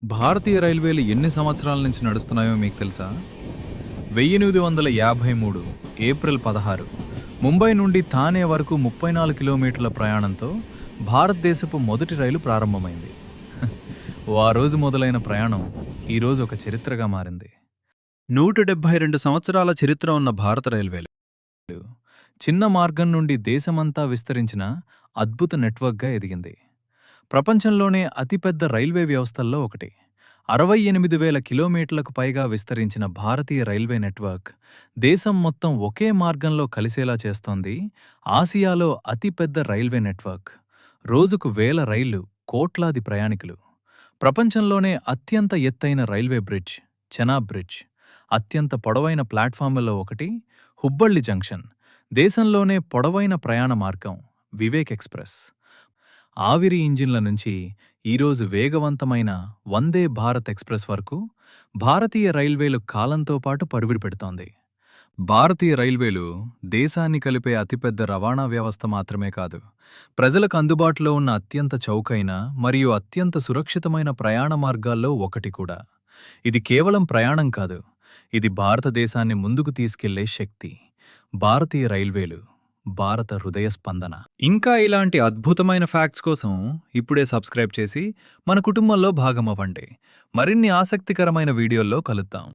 భారతీయ రైల్వేలు ఎన్ని సంవత్సరాల నుంచి నడుస్తున్నాయో మీకు తెలుసా? 1853 ఏప్రిల్ 16 ముంబై నుండి థానే వరకు 34 కిలోమీటర్ల ప్రయాణంతో భారతదేశపు మొదటి రైలు ప్రారంభమైంది. ఆ రోజు మొదలైన ప్రయాణం ఈరోజు ఒక చరిత్రగా మారింది. 172 సంవత్సరాల చరిత్ర ఉన్న భారత రైల్వేలు చిన్న మార్గం నుండి దేశమంతా విస్తరించిన అద్భుత నెట్వర్క్గా ఎదిగింది. ప్రపంచంలోనే అతిపెద్ద రైల్వే వ్యవస్థల్లో ఒకటి. 68,000 కిలోమీటర్లకు పైగా విస్తరించిన భారతీయ రైల్వే నెట్వర్క్ దేశం మొత్తం ఒకే మార్గంలో కలిసేలా చేస్తోంది. ఆసియాలో అతిపెద్ద రైల్వే నెట్వర్క్. రోజుకు వేల రైళ్లు, కోట్లాది ప్రయాణికులు. ప్రపంచంలోనే అత్యంత ఎత్తైన రైల్వే బ్రిడ్జ్ చెనాబ్ బ్రిడ్జ్, అత్యంత పొడవైన ప్లాట్ఫామ్లలో ఒకటి హుబ్బళ్ళి జంక్షన్, దేశంలోనే పొడవైన ప్రయాణ మార్గం వివేక్ ఎక్స్ప్రెస్. ఆవిరి ఇంజిన్ల నుంచి ఈరోజు వేగవంతమైన వందే భారత్ ఎక్స్ప్రెస్ వరకు భారతీయ రైల్వేలు కాలంతో పాటు పరుగులు పెడుతోంది. భారతీయ రైల్వేలు దేశాన్ని కలిపే అతిపెద్ద రవాణా వ్యవస్థ మాత్రమే కాదు, ప్రజలకు అందుబాటులో ఉన్న అత్యంత చౌకైన మరియు అత్యంత సురక్షితమైన ప్రయాణ మార్గాల్లో ఒకటి కూడా. ఇది కేవలం ప్రయాణం కాదు, ఇది భారతదేశాన్ని ముందుకు తీసుకెళ్లే శక్తి. భారతీయ రైల్వేలు భారత హృదయ స్పందన. ఇంకా ఇలాంటి అద్భుతమైన ఫ్యాక్ట్స్ కోసం ఇప్పుడే సబ్స్క్రైబ్ చేసి మన కుటుంబంలో భాగమవ్వండి. మరిన్ని ఆసక్తికరమైన వీడియోల్లో కలుద్దాం.